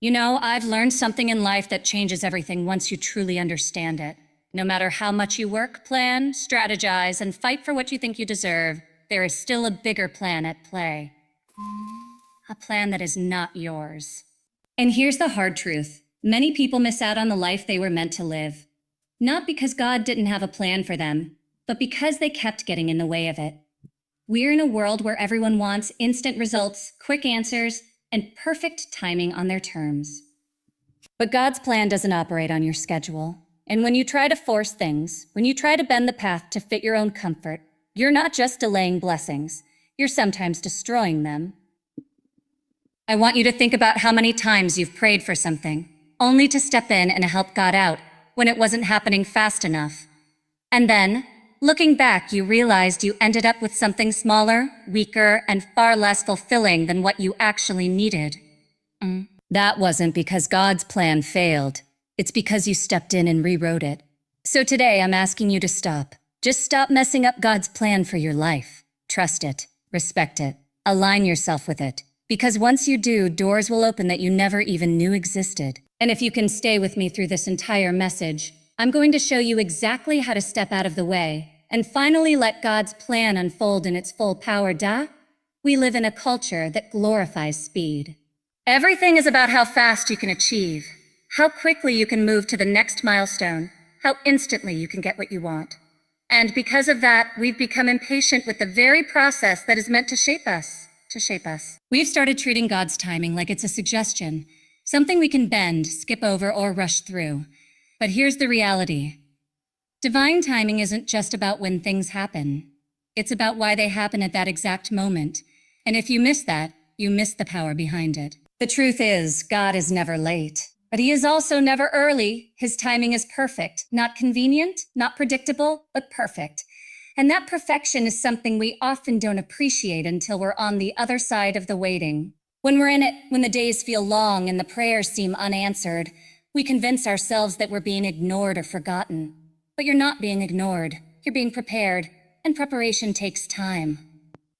I've learned something in life that changes everything once you truly understand it. No matter how much you work, plan, strategize, and fight for what you think you deserve, there is still a bigger plan at play. A plan that is not yours. And here's the hard truth. Many people miss out on the life they were meant to live. Not because God didn't have a plan for them, but because they kept getting in the way of it. We're in a world where everyone wants instant results, quick answers, and perfect timing on their terms. But God's plan doesn't operate on your schedule. And when you try to force things, when you try to bend the path to fit your own comfort, you're not just delaying blessings, you're sometimes destroying them. I want you to think about how many times you've prayed for something, only to step in and help God out when it wasn't happening fast enough. And then, looking back, you realized you ended up with something smaller, weaker, and far less fulfilling than what you actually needed. That wasn't because God's plan failed. It's because you stepped in and rewrote it. So today I'm asking you to stop. Just stop messing up God's plan for your life. Trust it, respect it, align yourself with it. Because once you do, doors will open that you never even knew existed. And if you can stay with me through this entire message, I'm going to show you exactly how to step out of the way and finally let God's plan unfold in its full power. We live in a culture that glorifies speed. Everything is about how fast you can achieve, how quickly you can move to the next milestone, how instantly you can get what you want. And because of that, we've become impatient with the very process that is meant to shape us. We've started treating God's timing like it's a suggestion, something we can bend, skip over, or rush through. But here's the reality. Divine timing isn't just about when things happen. It's about why they happen at that exact moment. And if you miss that, you miss the power behind it. The truth is, God is never late. But he is also never early. His timing is perfect, not convenient, not predictable, but perfect. And that perfection is something we often don't appreciate until we're on the other side of the waiting. When we're in it, when the days feel long and the prayers seem unanswered, we convince ourselves that we're being ignored or forgotten. But you're not being ignored. You're being prepared, and preparation takes time.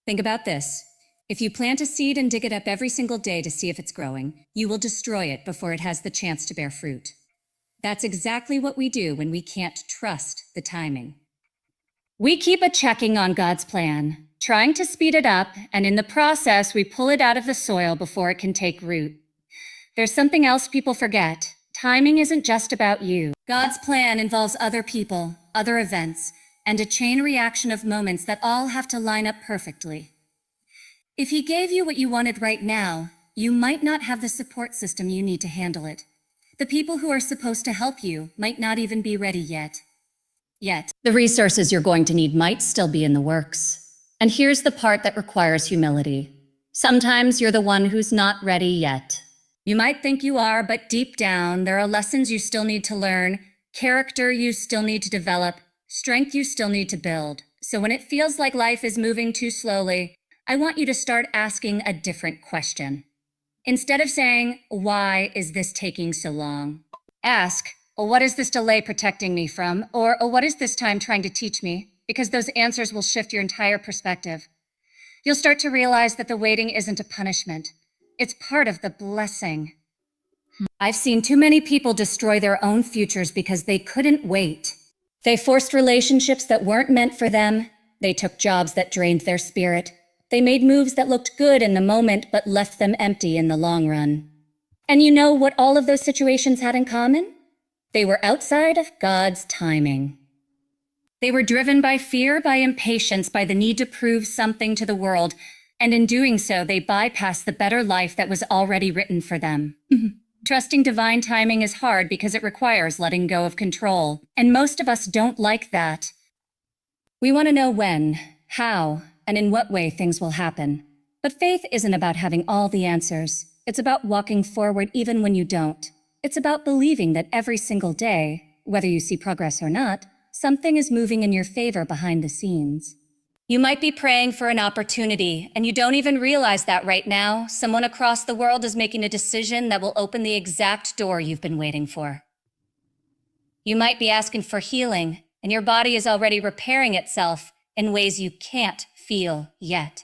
Think about this. If you plant a seed and dig it up every single day to see if it's growing, you will destroy it before it has the chance to bear fruit. That's exactly what we do when we can't trust the timing. We keep checking on God's plan, trying to speed it up, and in the process, we pull it out of the soil before it can take root. There's something else people forget. Timing isn't just about you. God's plan involves other people, other events, and a chain reaction of moments that all have to line up perfectly. If he gave you what you wanted right now, you might not have the support system you need to handle it. The people who are supposed to help you might not even be ready yet. The resources you're going to need might still be in the works. And here's the part that requires humility. Sometimes you're the one who's not ready yet. You might think you are, but deep down, there are lessons you still need to learn, character you still need to develop, strength you still need to build. So when it feels like life is moving too slowly, I want you to start asking a different question. Instead of saying, "Why is this taking so long?" Ask, "What is this delay protecting me from?" Or "What is this time trying to teach me?" Because those answers will shift your entire perspective. You'll start to realize that the waiting isn't a punishment. It's part of the blessing. I've seen too many people destroy their own futures because they couldn't wait. They forced relationships that weren't meant for them. They took jobs that drained their spirit. They made moves that looked good in the moment but left them empty in the long run. And you know what all of those situations had in common? They were outside of God's timing. They were driven by fear, by impatience, by the need to prove something to the world, and in doing so, they bypassed the better life that was already written for them. Trusting divine timing is hard because it requires letting go of control, and most of us don't like that. We want to know when, how, and in what way things will happen. But faith isn't about having all the answers. It's about walking forward even when you don't. It's about believing that every single day, whether you see progress or not, something is moving in your favor behind the scenes. You might be praying for an opportunity, and you don't even realize that right now, someone across the world is making a decision that will open the exact door you've been waiting for. You might be asking for healing, and your body is already repairing itself in ways you can't feel yet.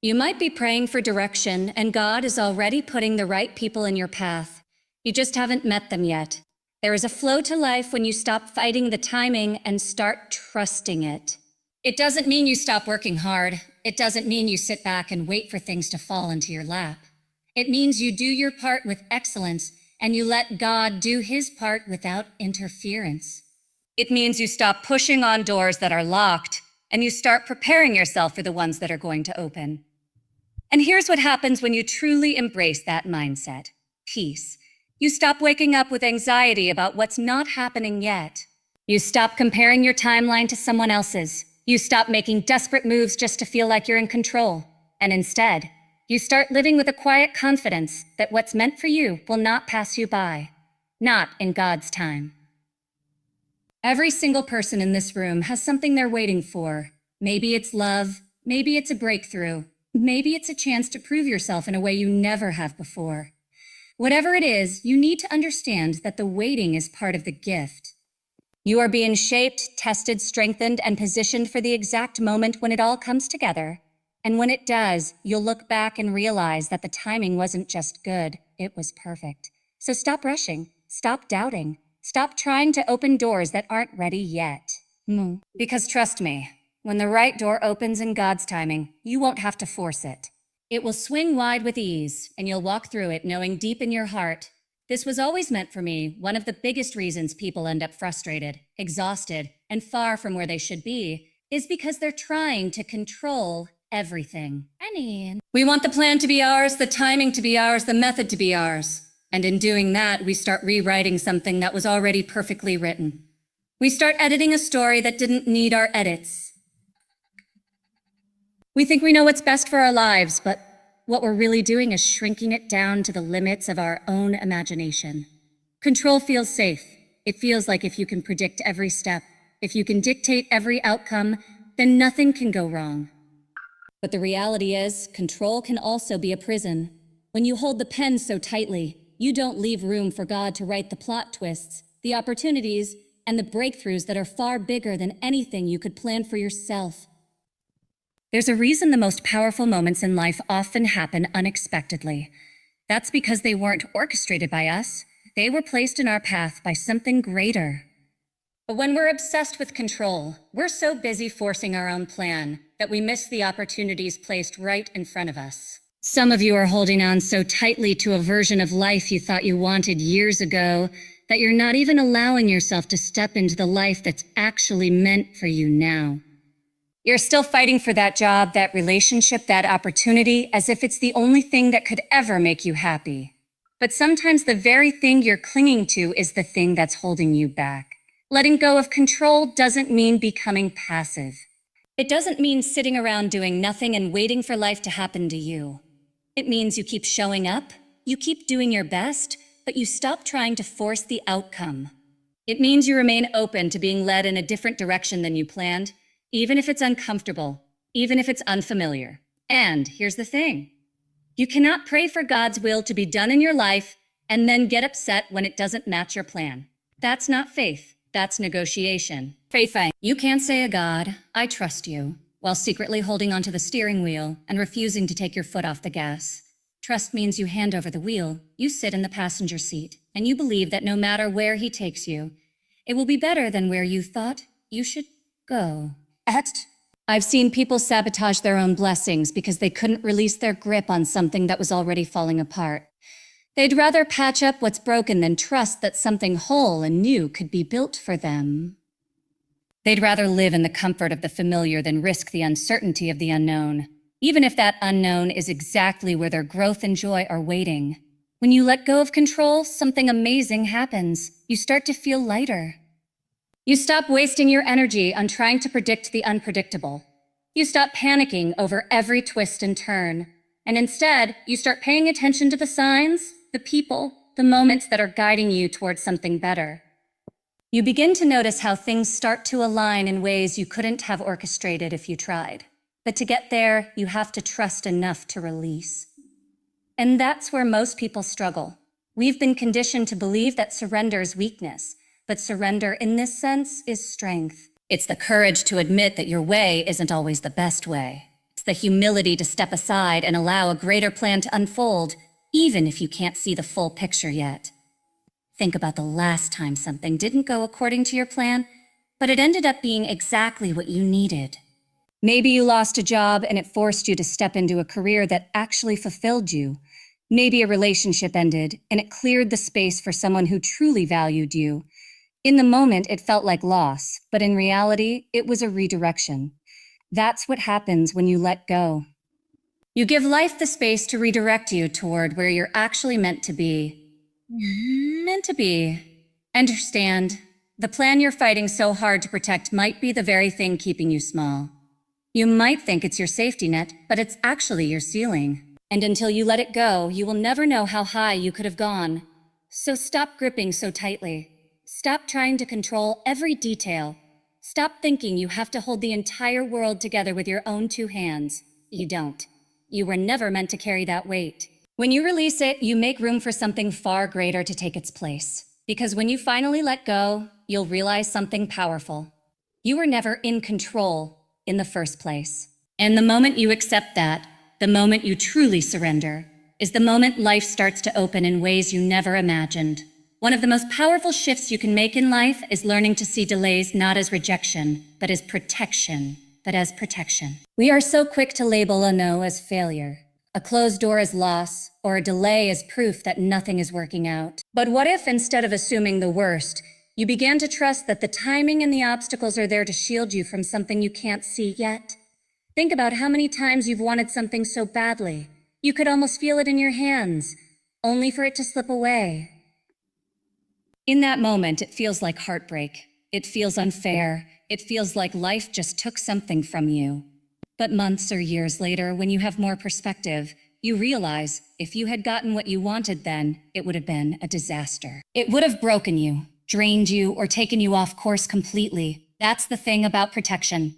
You might be praying for direction, and God is already putting the right people in your path. You just haven't met them yet. There is a flow to life when you stop fighting the timing and start trusting it. It doesn't mean you stop working hard. It doesn't mean you sit back and wait for things to fall into your lap. It means you do your part with excellence and you let God do his part without interference. It means you stop pushing on doors that are locked and you start preparing yourself for the ones that are going to open. And here's what happens when you truly embrace that mindset: peace. You stop waking up with anxiety about what's not happening yet. You stop comparing your timeline to someone else's. You stop making desperate moves just to feel like you're in control. And instead, you start living with a quiet confidence that what's meant for you will not pass you by. Not in God's time. Every single person in this room has something they're waiting for. Maybe it's love. Maybe it's a breakthrough. Maybe it's a chance to prove yourself in a way you never have before. Whatever it is, you need to understand that the waiting is part of the gift. You are being shaped, tested, strengthened, and positioned for the exact moment when it all comes together. And when it does, you'll look back and realize that the timing wasn't just good, it was perfect. So stop rushing, stop doubting, stop trying to open doors that aren't ready yet. Because trust me, when the right door opens in God's timing, you won't have to force it. It will swing wide with ease, and you'll walk through it knowing deep in your heart, this was always meant for me. One of the biggest reasons people end up frustrated, exhausted, and far from where they should be is because they're trying to control everything. We want the plan to be ours, the timing to be ours, the method to be ours. And in doing that, we start rewriting something that was already perfectly written. We start editing a story that didn't need our edits. We think we know what's best for our lives, but what we're really doing is shrinking it down to the limits of our own imagination. Control feels safe. It feels like if you can predict every step, if you can dictate every outcome, then nothing can go wrong. But the reality is, control can also be a prison. When you hold the pen so tightly, you don't leave room for God to write the plot twists, the opportunities, and the breakthroughs that are far bigger than anything you could plan for yourself. There's a reason the most powerful moments in life often happen unexpectedly. That's because they weren't orchestrated by us. They were placed in our path by something greater. But when we're obsessed with control, we're so busy forcing our own plan that we miss the opportunities placed right in front of us. Some of you are holding on so tightly to a version of life you thought you wanted years ago that you're not even allowing yourself to step into the life that's actually meant for you now. You're still fighting for that job, that relationship, that opportunity, as if it's the only thing that could ever make you happy. But sometimes the very thing you're clinging to is the thing that's holding you back. Letting go of control doesn't mean becoming passive. It doesn't mean sitting around doing nothing and waiting for life to happen to you. It means you keep showing up, you keep doing your best, but you stop trying to force the outcome. It means you remain open to being led in a different direction than you planned, even if it's uncomfortable, even if it's unfamiliar. And here's the thing. You cannot pray for God's will to be done in your life and then get upset when it doesn't match your plan. That's not faith. That's negotiation. Faith. You can't say to God, I trust you, while secretly holding onto the steering wheel and refusing to take your foot off the gas. Trust means you hand over the wheel, you sit in the passenger seat, and you believe that no matter where he takes you, it will be better than where you thought you should go. I've seen people sabotage their own blessings because they couldn't release their grip on something that was already falling apart. They'd rather patch up what's broken than trust that something whole and new could be built for them. They'd rather live in the comfort of the familiar than risk the uncertainty of the unknown, even if that unknown is exactly where their growth and joy are waiting. When you let go of control, something amazing happens. You start to feel lighter. You stop wasting your energy on trying to predict the unpredictable. You stop panicking over every twist and turn. And instead, you start paying attention to the signs, the people, the moments that are guiding you towards something better. You begin to notice how things start to align in ways you couldn't have orchestrated if you tried. But to get there, you have to trust enough to release. And that's where most people struggle. We've been conditioned to believe that surrender is weakness. But surrender in this sense is strength. It's the courage to admit that your way isn't always the best way. It's the humility to step aside and allow a greater plan to unfold, even if you can't see the full picture yet. Think about the last time something didn't go according to your plan, but it ended up being exactly what you needed. Maybe you lost a job and it forced you to step into a career that actually fulfilled you. Maybe a relationship ended and it cleared the space for someone who truly valued you. In the moment, it felt like loss, but in reality, it was a redirection. That's what happens when you let go. You give life the space to redirect you toward where you're actually meant to be. Meant to be. Understand, the plan you're fighting so hard to protect might be the very thing keeping you small. You might think it's your safety net, but it's actually your ceiling. And until you let it go, you will never know how high you could have gone. So stop gripping so tightly. Stop trying to control every detail. Stop thinking you have to hold the entire world together with your own two hands. You don't. You were never meant to carry that weight. When you release it, you make room for something far greater to take its place. Because when you finally let go, you'll realize something powerful. You were never in control in the first place. And the moment you accept that, the moment you truly surrender, is the moment life starts to open in ways you never imagined. One of the most powerful shifts you can make in life is learning to see delays not as rejection, but as protection. We are so quick to label a no as failure, a closed door as loss, or a delay as proof that nothing is working out. But what if, instead of assuming the worst, you began to trust that the timing and the obstacles are there to shield you from something you can't see yet? Think about how many times you've wanted something so badly, you could almost feel it in your hands, only for it to slip away. In that moment, it feels like heartbreak. It feels unfair. It feels like life just took something from you. But months or years later, when you have more perspective, you realize if you had gotten what you wanted then, it would have been a disaster. It would have broken you, drained you, or taken you off course completely. That's the thing about protection.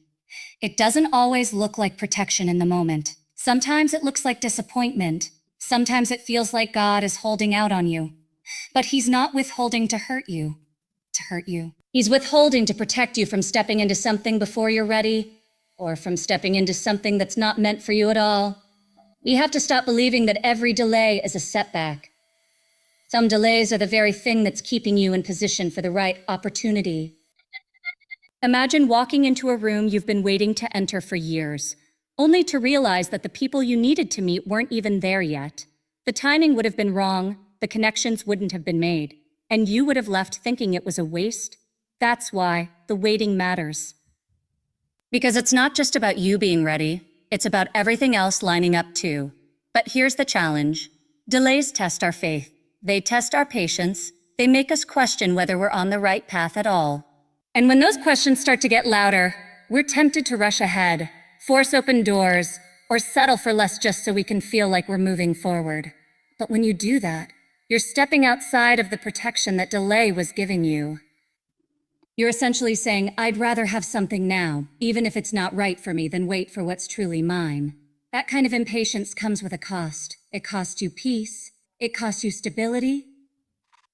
It doesn't always look like protection in the moment. Sometimes it looks like disappointment. Sometimes it feels like God is holding out on you. But he's not withholding to hurt you. He's withholding to protect you from stepping into something before you're ready, or from stepping into something that's not meant for you at all. We have to stop believing that every delay is a setback. Some delays are the very thing that's keeping you in position for the right opportunity. Imagine walking into a room you've been waiting to enter for years, only to realize that the people you needed to meet weren't even there yet. The timing would have been wrong, the connections wouldn't have been made, and you would have left thinking it was a waste. That's why the waiting matters. Because it's not just about you being ready, it's about everything else lining up too. But here's the challenge. Delays test our faith. They test our patience. They make us question whether we're on the right path at all. And when those questions start to get louder, we're tempted to rush ahead, force open doors, or settle for less just so we can feel like we're moving forward. But when you do that, you're stepping outside of the protection that delay was giving you. You're essentially saying, I'd rather have something now, even if it's not right for me, than wait for what's truly mine. That kind of impatience comes with a cost. It costs you peace. It costs you stability.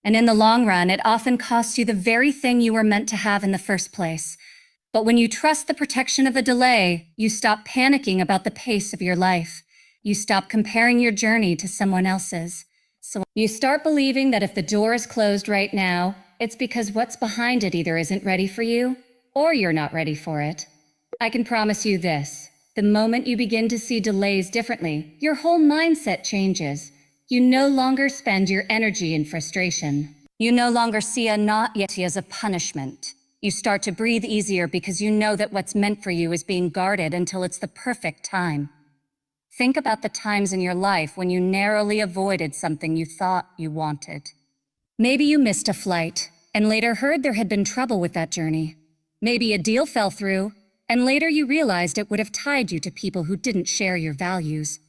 And in the long run, it often costs you the very thing you were meant to have in the first place. But when you trust the protection of a delay, you stop panicking about the pace of your life. You stop comparing your journey to someone else's. So you start believing that if the door is closed right now, it's because what's behind it either isn't ready for you, or you're not ready for it. I can promise you this. The moment you begin to see delays differently, your whole mindset changes. You no longer spend your energy in frustration. You no longer see a not yet as a punishment. You start to breathe easier because you know that what's meant for you is being guarded until it's the perfect time. Think about the times in your life when you narrowly avoided something you thought you wanted. Maybe you missed a flight and later heard there had been trouble with that journey. Maybe a deal fell through and later you realized it would have tied you to people who didn't share your values.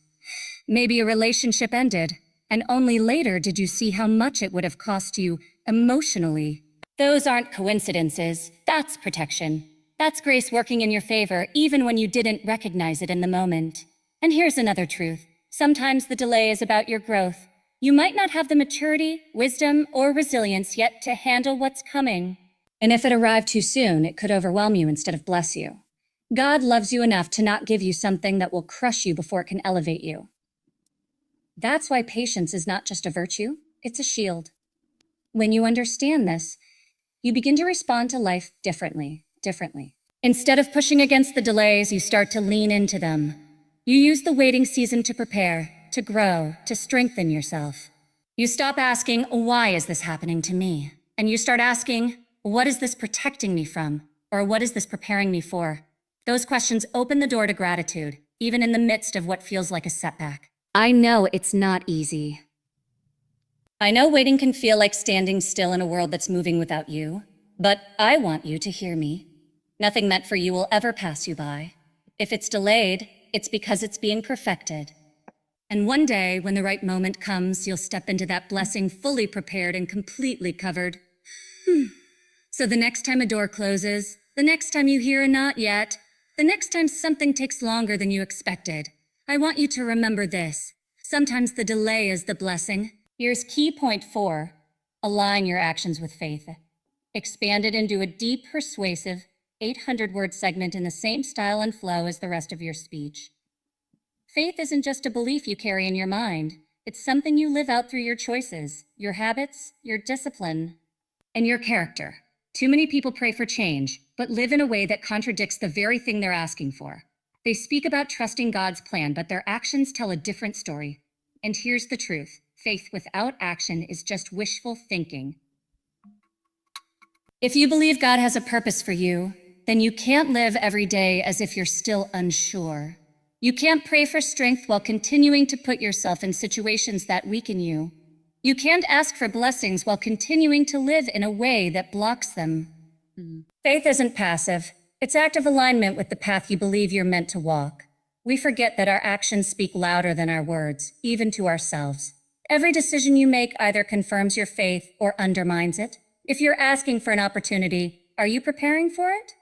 Maybe a relationship ended and only later did you see how much it would have cost you emotionally. Those aren't coincidences. That's protection. That's grace working in your favor even when you didn't recognize it in the moment. And here's another truth. Sometimes the delay is about your growth. You might not have the maturity, wisdom, or resilience yet to handle what's coming. And if it arrived too soon, it could overwhelm you instead of bless you. God loves you enough to not give you something that will crush you before it can elevate you. That's why patience is not just a virtue, it's a shield. When you understand this, you begin to respond to life differently. Instead of pushing against the delays, you start to lean into them. You use the waiting season to prepare, to grow, to strengthen yourself. You stop asking, why is this happening to me? And you start asking, what is this protecting me from? Or what is this preparing me for? Those questions open the door to gratitude, even in the midst of what feels like a setback. I know it's not easy. I know waiting can feel like standing still in a world that's moving without you, but I want you to hear me. Nothing meant for you will ever pass you by. If it's delayed, it's because it's being perfected. And one day, when the right moment comes, you'll step into that blessing fully prepared and completely covered. So the next time a door closes, the next time you hear a not yet, the next time something takes longer than you expected, I want you to remember this. Sometimes the delay is the blessing. Here's key point 4. Align your actions with faith. Expand it into a deep, persuasive, 800-word segment in the same style and flow as the rest of your speech. Faith isn't just a belief you carry in your mind. It's something you live out through your choices, your habits, your discipline, and your character. Too many people pray for change, but live in a way that contradicts the very thing they're asking for. They speak about trusting God's plan, but their actions tell a different story. And here's the truth. Faith without action is just wishful thinking. If you believe God has a purpose for you, then you can't live every day as if you're still unsure. You can't pray for strength while continuing to put yourself in situations that weaken you. You can't ask for blessings while continuing to live in a way that blocks them. Faith isn't passive. It's active alignment with the path you believe you're meant to walk. We forget that our actions speak louder than our words, even to ourselves. Every decision you make either confirms your faith or undermines it. If you're asking for an opportunity, are you preparing for it?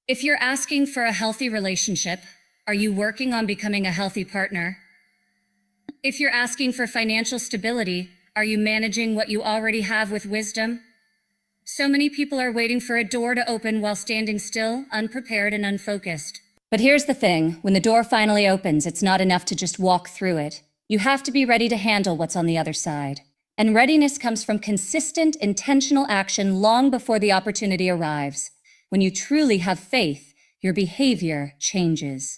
If you're asking for a healthy relationship, are you working on becoming a healthy partner? If you're asking for financial stability, are you managing what you already have with wisdom? So many people are waiting for a door to open while standing still, unprepared and unfocused. But here's the thing, when the door finally opens, it's not enough to just walk through it. You have to be ready to handle what's on the other side. And readiness comes from consistent, intentional action long before the opportunity arrives. When you truly have faith, your behavior changes.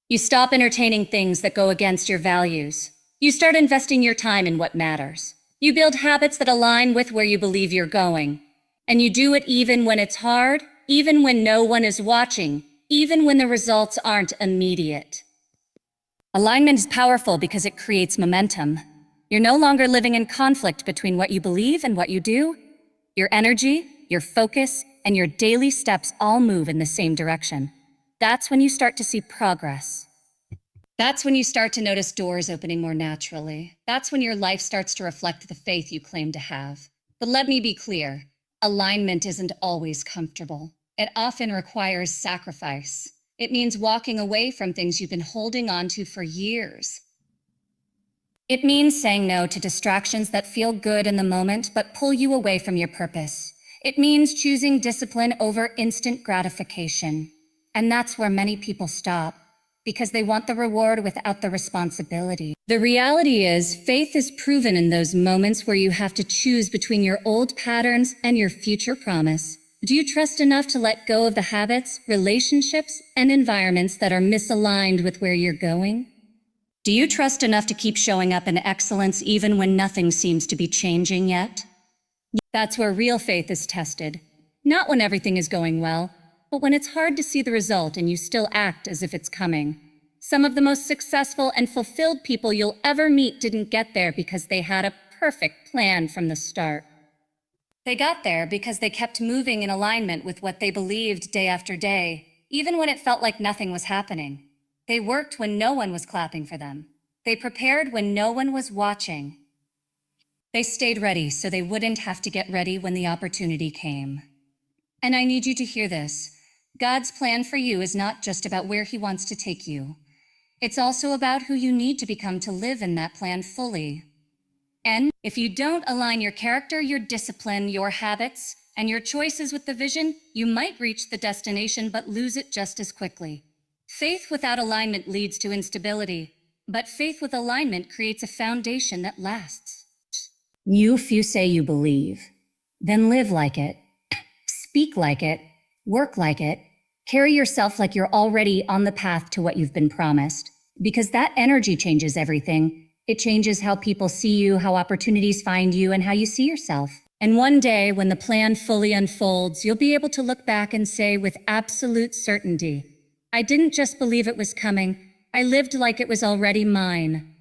You stop entertaining things that go against your values. You start investing your time in what matters. You build habits that align with where you believe you're going. And you do it even when it's hard, even when no one is watching, even when the results aren't immediate. Alignment is powerful because it creates momentum. You're no longer living in conflict between what you believe and what you do. Your energy, your focus, and your daily steps all move in the same direction. That's when you start to see progress. That's when you start to notice doors opening more naturally. That's when your life starts to reflect the faith you claim to have. But let me be clear, alignment isn't always comfortable. It often requires sacrifice. It means walking away from things you've been holding on to for years. It means saying no to distractions that feel good in the moment but pull you away from your purpose. It means choosing discipline over instant gratification. And that's where many people stop, because they want the reward without the responsibility. The reality is, faith is proven in those moments where you have to choose between your old patterns and your future promise. Do you trust enough to let go of the habits, relationships, and environments that are misaligned with where you're going? Do you trust enough to keep showing up in excellence even when nothing seems to be changing yet? That's where real faith is tested. Not when everything is going well, but when it's hard to see the result and you still act as if it's coming. Some of the most successful and fulfilled people you'll ever meet didn't get there because they had a perfect plan from the start. They got there because they kept moving in alignment with what they believed day after day, even when it felt like nothing was happening. They worked when no one was clapping for them. They prepared when no one was watching. They stayed ready so they wouldn't have to get ready when the opportunity came. And I need you to hear this. God's plan for you is not just about where He wants to take you. It's also about who you need to become to live in that plan fully. And if you don't align your character, your discipline, your habits, and your choices with the vision, you might reach the destination but lose it just as quickly. Faith without alignment leads to instability, but faith with alignment creates a foundation that lasts. If you say you believe, then live like it, speak like it, work like it, carry yourself like you're already on the path to what you've been promised. Because that energy changes everything. It changes how people see you, how opportunities find you, and how you see yourself. And one day, when the plan fully unfolds, you'll be able to look back and say with absolute certainty, I didn't just believe it was coming, I lived like it was already mine.